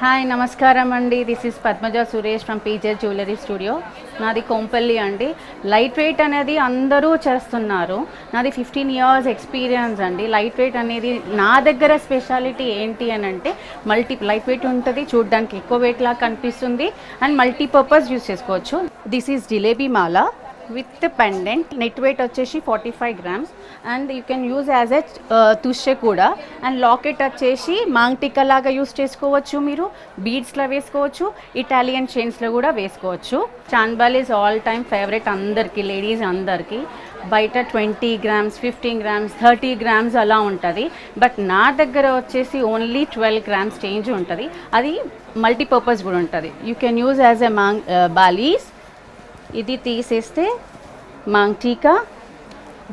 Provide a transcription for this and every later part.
Hi నమస్కారం అండి. This is Padmaja Suresh from PJ jewellery studio. నాది కొంపల్లి అండి. లైట్ వెయిట్ అనేది అందరూ చేస్తున్నారు. నాది 15 years ఎక్స్పీరియన్స్ అండి. లైట్ వెయిట్ అనేది నా దగ్గర స్పెషాలిటీ ఏంటి అని అంటే లైట్ వెయిట్ ఉంటుంది, చూడడానికి ఎక్కువ వెయిట్ లాగా కనిపిస్తుంది అండ్ మల్టీపర్పస్ యూస్ చేసుకోవచ్చు. This is jalebi mala with pendant. Net weight వచ్చేసి 45 grams and you can use as a తుషె కూడా. అండ్ లాకెట్ వచ్చేసి మాంగ్టికా లాగా యూస్ చేసుకోవచ్చు, మీరు బీడ్స్లో వేసుకోవచ్చు, ఇటాలియన్ చైన్స్లో కూడా వేసుకోవచ్చు. చాన్బాల్ ఈజ్ ఆల్ టైమ్ ఫేవరెట్ అందరికీ, లేడీస్ అందరికీ. బయట 20 grams, 15 grams, 30 grams అలా ఉంటుంది. బట్ నా దగ్గర వచ్చేసి ఓన్లీ 12 grams చేంజ్ ఉంటుంది. అది మల్టీపర్పస్ కూడా ఉంటుంది. You can use as a balis. ఇది తీసేస్తే మాంగ్టికా,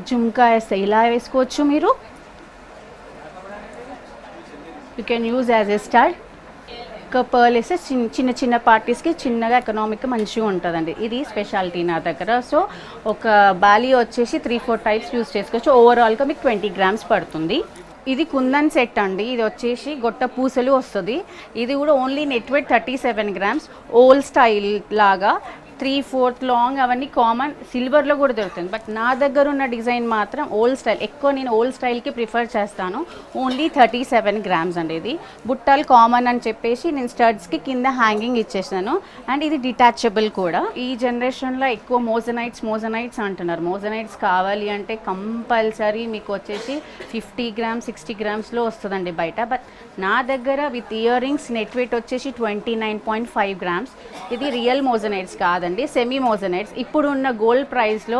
జుమ్కా వేస్తే ఇలా వేసుకోవచ్చు మీరు. You can use as a star. ఒక పర్ల్ వేస్తే చిన్న చిన్న పార్టీస్కి చిన్నగా ఎకనామిక్గా మంచిగా ఉంటుందండి. ఇది స్పెషాలిటీ నా దగ్గర. సో ఒక బాలీ వచ్చేసి 3-4 types యూజ్ చేసుకోవచ్చు. ఓవరాల్గా మీకు 20 grams పడుతుంది. ఇది కుందన్ సెట్ అండి. ఇది వచ్చేసి గొట్ట పూసలు వస్తుంది. ఇది కూడా only net weight 37 grams. Old style లాగా 3/4 లాంగ్ అవన్నీ కామన్. సిల్వర్లో కూడా దొరుకుతుంది. బట్ నా దగ్గర ఉన్న డిజైన్ మాత్రం ఓల్డ్ స్టైల్. ఎక్కువ నేను ఓల్డ్ స్టైల్కి ప్రిఫర్ చేస్తాను. ఓన్లీ 37 grams అండి. ఇది బుట్టాలు కామన్ అని చెప్పేసి నేను స్టడ్స్కి కింద హ్యాంగింగ్ ఇచ్చేసాను. అండ్ ఇది డిటాచబుల్ కూడా. ఈ జనరేషన్లో ఎక్కువ మోజనైట్స్ అంటున్నారు. మోజనైట్స్ కావాలి అంటే కంపల్సరీ మీకు వచ్చేసి 50 grams, 60 gramsలో వస్తుందండి బయట. బట్ నా దగ్గర with ear rings net weight వచ్చేసి 29.5 grams. ఇది రియల్ మోజనైట్స్ కాదు, సెమీ మోజనైట్స్. ఇప్పుడు ఉన్న గోల్డ్ ప్రైస్లో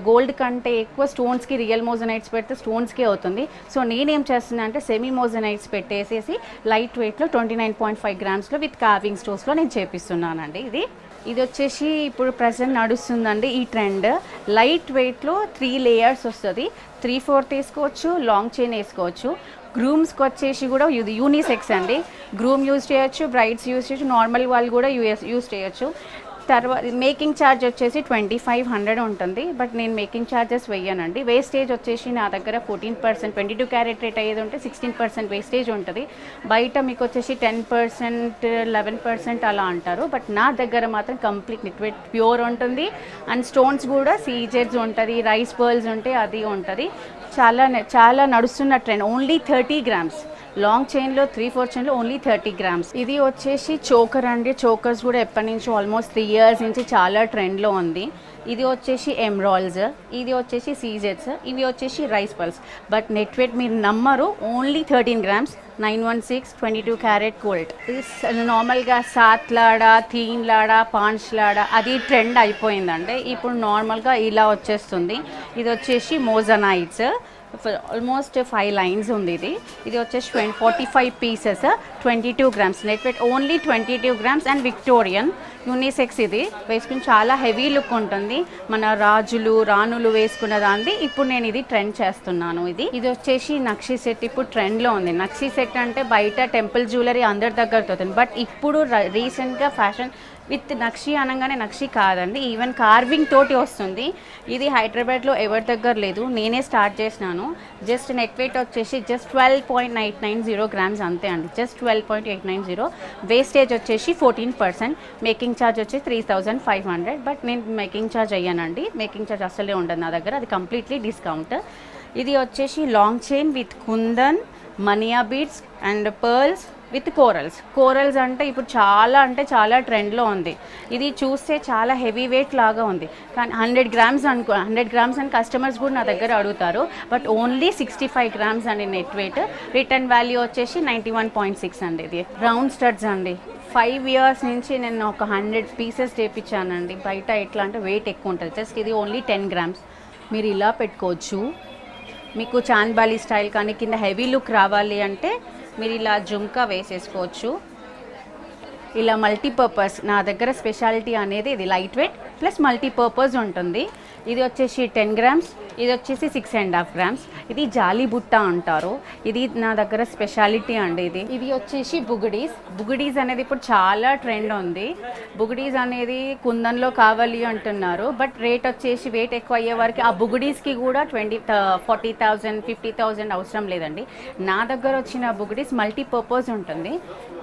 గోల్డ్ కంటే ఎక్కువ స్టోన్స్కి రియల్ మోజనైట్స్ పెడితే స్టోన్స్కే అవుతుంది. సో నేనేం చేస్తున్నా అంటే సెమీ మోజనైట్స్ పెట్టేసేసి లైట్ వెయిట్లో 29.5 gramsలో విత్ కార్వింగ్ స్టోన్స్లో నేను చేపిస్తున్నానండి. ఇది వచ్చేసి ఇప్పుడు ప్రజెంట్ నడుస్తుందండి ఈ ట్రెండ్. లైట్ వెయిట్లో 3 layers వస్తుంది. 3/4 వేసుకోవచ్చు, లాంగ్ చైన్ వేసుకోవచ్చు. గ్రూమ్స్కి వచ్చేసి కూడా ఇది యూనిసెక్స్ అండి. గ్రూమ్ యూజ్ చేయొచ్చు, బ్రైడ్స్ యూజ్ చేయొచ్చు, నార్మల్ వాళ్ళు కూడా యూజ్ చేయొచ్చు. తర్వాత మేకింగ్ ఛార్జ్ వచ్చేసి 2500 ఉంటుంది. బట్ నేను మేకింగ్ ఛార్జెస్ వెయ్యనండి. వేస్టేజ్ వచ్చేసి నా దగ్గర 14%, 22 క్యారెట్ రేట్ అయ్యేది ఉంటే 16% వేస్టేజ్ ఉంటుంది. బయట మీకు వచ్చేసి 10%, 11% అలా అంటారు. బట్ నా దగ్గర మాత్రం కంప్లీట్ నెట్ వెయిట్ ప్యూర్ ఉంటుంది. అండ్ స్టోన్స్ కూడా సీజెడ్స్ ఉంటుంది, రైస్ పర్ల్స్ ఉంటాయి, అది ఉంటుంది. చాలా నడుస్తున్న ట్రెండ్. Only 30 grams. లాంగ్ చైన్లో 3/4 చైన్లో ఓన్లీ 30 grams. ఇది వచ్చేసి చోకర్ అండి. చోకర్స్ కూడా ఎప్పటి నుంచో ఆల్మోస్ట్ 3 years నుంచి చాలా ట్రెండ్లో ఉంది. ఇది వచ్చేసి ఎమ్రాల్స్, ఇది వచ్చేసి సీజెట్స్, ఇవి వచ్చేసి rice pearls. But net weight మీరు నమ్మరు, ఓన్లీ 13 grams, 916, 22 క్యారెట్ గోల్డ్. ఇది నార్మల్గా సాత్లాడా, తీన్లాడా, పాంచ్లాడా అది ట్రెండ్ అయిపోయిందండి. ఇప్పుడు నార్మల్గా ఇలా వచ్చేస్తుంది. ఇది వచ్చేసి మోజనైట్స్. ఆల్మోస్ట్ 5 lines ఉంది. ఇది వచ్చేసి 45 pieces, 22 grams. Net weight only 22 grams and Victorian unisex. ఇది వేసుకుని చాలా హెవీ లుక్ ఉంటుంది. మన రాణులు వేసుకున్న దాన్ని ఇప్పుడు నేను ఇది ట్రెండ్ చేస్తున్నాను. ఇది వచ్చేసి నక్షి సెట్. ఇప్పుడు ట్రెండ్లో ఉంది. నక్షి సెట్ అంటే బయట టెంపుల్ జ్యువెలరీ అందరి దగ్గర దొరుకుతుంది. బట్ ఇప్పుడు రీసెంట్గా ఫ్యాషన్ విత్ నక్షి అనగానే నక్షి కాదండి, ఈవెన్ కార్వింగ్ తోటి వస్తుంది. ఇది హైదరాబాద్లో ఎవరి దగ్గర లేదు, నేనే స్టార్ట్ చేసినాను. జస్ట్ నెట్ వెయిట్ వచ్చేసి జస్ట్ 12.890 grams అంతే అండి. జస్ట్ 12.890. వేస్టేజ్ వచ్చేసి 14%. మేకింగ్ ఛార్జ్ వచ్చి 3500. బట్ నేను మేకింగ్ ఛార్జ్ అయ్యానండి. మేకింగ్ ఛార్జ్ అసలే ఉండదు నా దగ్గర, అది కంప్లీట్లీ డిస్కౌంట్. ఇది వచ్చేసి long chain with kundan, mania beads and pearls with corals అంటే ఇప్పుడు చాలా ట్రెండ్లో ఉంది. ఇది చూస్తే చాలా హెవీ వెయిట్ లాగా ఉంది. కానీ 100 grams అని కస్టమర్స్ కూడా నా దగ్గర అడుగుతారు. బట్ ఓన్లీ 65 grams అండి నెట్ వెయిట్. రిటర్న్ వాల్యూ వచ్చేసి 91.6 అండి. ఇది రౌండ్ స్టడ్స్ అండి. 5 years నుంచి నేను ఒక 100 pieces చేయించానండి. బయట ఎట్లా అంటే వెయిట్ ఎక్కువ ఉంటుంది. జస్ట్ ఇది ఓన్లీ 10 grams. మీరు ఇలా పెట్టుకోవచ్చు. మీకు చాన్బాలి స్టైల్ కానీ కింద హెవీ లుక్ రావాలి అంటే మీరు ఇలా జుమ్కా వేసేసుకోవచ్చు. ఇలా మల్టీపర్పస్ నా దగ్గర స్పెషాలిటీ అనేది ఇది లైట్ వెయిట్ ప్లస్ మల్టీపర్పస్ ఉంటుంది. ఇది వచ్చేసి 10 grams, ఇది వచ్చేసి 6.5 grams. ఇది జాలి బుట్ట అంటారు. ఇది నా దగ్గర స్పెషాలిటీ అండి. ఇది వచ్చేసి బుగడీస్ అనేది ఇప్పుడు చాలా ట్రెండ్ ఉంది. బుగడీస్ అనేది కుందన్లో కావాలి అంటున్నారు. బట్ రేట్ వచ్చేసి వెయిట్ ఎక్కువ అయ్యే వరకు ఆ బుగడీస్కి కూడా 40,000, 50,000 అవసరం లేదండి. నా దగ్గర వచ్చిన బుగడీస్ మల్టీపర్పస్ ఉంటుంది.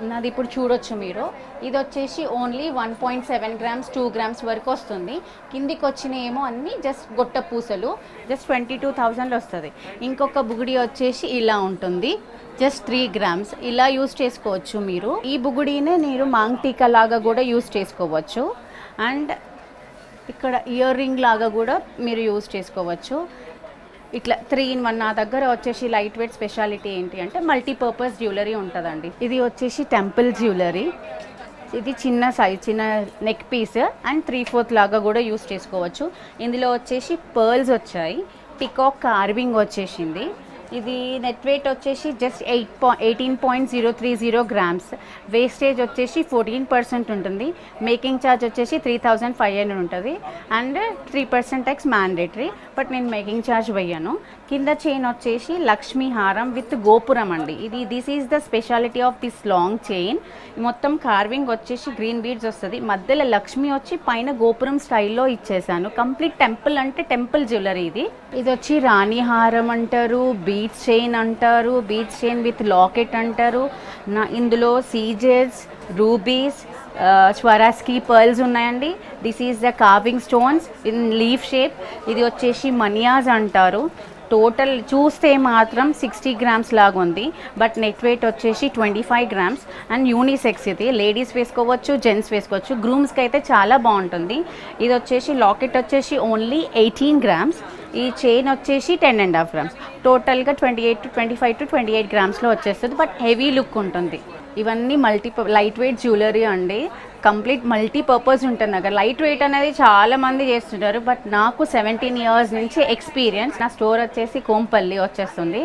నాది ఇప్పుడు చూడొచ్చు మీరు. ఇది వచ్చేసి ఓన్లీ 1.7 గ్రామ్స్ 2 గ్రామ్స్ వరకు వస్తుంది. కిందికి వచ్చిన ఏమో అన్నీ జస్ట్ గొట్ట పూసలు, జస్ట్ 22,000 వస్తుంది. ఇంకొక బుగుడి వచ్చేసి ఇలా ఉంటుంది, జస్ట్ 3 గ్రామ్స్. ఇలా యూస్ చేసుకోవచ్చు మీరు. ఈ బుగుడినే మీరు మాంగ్ టీకా లాగా కూడా యూస్ చేసుకోవచ్చు. అండ్ ఇక్కడ ఇయర్ రింగ్ లాగా కూడా మీరు యూస్ చేసుకోవచ్చు. ఇట్లా 3 in 1. నా దగ్గర వచ్చేసి లైట్ వెయిట్ స్పెషాలిటీ ఏంటి అంటే మల్టీపర్పస్ జ్యువెలరీ ఉంటుందండి. ఇది వచ్చేసి టెంపుల్ జ్యువెలరీ. ఇది చిన్న సైజ్, చిన్న నెక్ పీస్ అండ్ 3/4 లాగా కూడా యూస్ చేసుకోవచ్చు. ఇందులో వచ్చేసి పర్ల్స్ వచ్చాయి, పికాక్ కార్వింగ్ వచ్చేసింది. ఇది నెట్ వెయిట్ వచ్చేసి జస్ట్ 18.030 గ్రామ్స్. వేస్టేజ్ వచ్చేసి 14% ఉంటుంది. మేకింగ్ ఛార్జ్ వచ్చేసి 3,500 ఉంటుంది అండ్ 3% ట్యాక్స్ మ్యాండేటరీ. బట్ నేను మేకింగ్ ఛార్జ్ వేయను. కింద చైన్ వచ్చేసి లక్ష్మీ హారం విత్ గోపురం అండి. This is the speciality of this long chain. మొత్తం కార్వింగ్ వచ్చేసి గ్రీన్ బీడ్స్ వస్తుంది, మధ్యలో లక్ష్మి వచ్చి పైన గోపురం స్టైల్లో ఇచ్చేసాను. కంప్లీట్ టెంపుల్ అంటే టెంపుల్ జ్యువెలరీ ఇది. ఇది వచ్చి రాణి హారం అంటారు, బీడ్స్ చైన్ అంటారు, బీడ్స్ చైన్ విత్ లాకెట్ అంటారు. ఇందులో సీజెస్, రూబీస్, స్వరాస్కి పర్ల్స్ ఉన్నాయండి. This is the carving stones in leaf shape. ఇది వచ్చేసి మనియాస్ అంటారు. టోటల్ చూస్తే మాత్రం 60 గ్రామ్స్ లాగా ఉంది, బట్ నెట్ వెయిట్ వచ్చేసి 25 గ్రామ్స్ అండ్ యూనిసెక్స్. ఇది లేడీస్ వేసుకోవచ్చు, జెంట్స్ వేసుకోవచ్చు. గ్రూమ్స్కి అయితే చాలా బాగుంటుంది. ఇది వచ్చేసి లాకెట్ వచ్చేసి ఓన్లీ 18 గ్రామ్స్. ఈ చైన్ వచ్చేసి 10.5 గ్రామ్స్. టోటల్గా 25 to 28 గ్రామ్స్లో వచ్చేస్తుంది, బట్ హెవీ లుక్ ఉంటుంది. ఇవన్నీ లైట్ వెయిట్ జ్యువెలరీ అండి. కంప్లీట్ మల్టీపర్పస్ ఉంటుంది. నాకు లైట్ వెయిట్ అనేది చాలా మంది చేస్తుంటారు, బట్ నాకు 17 years నుంచి ఎక్స్పీరియన్స్. నా స్టోర్ వచ్చేసి కోంపల్లి వచ్చేస్తుంది.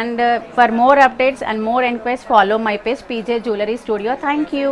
And for more updates and more enquiries follow my page PJ jewellery studio. Thank you.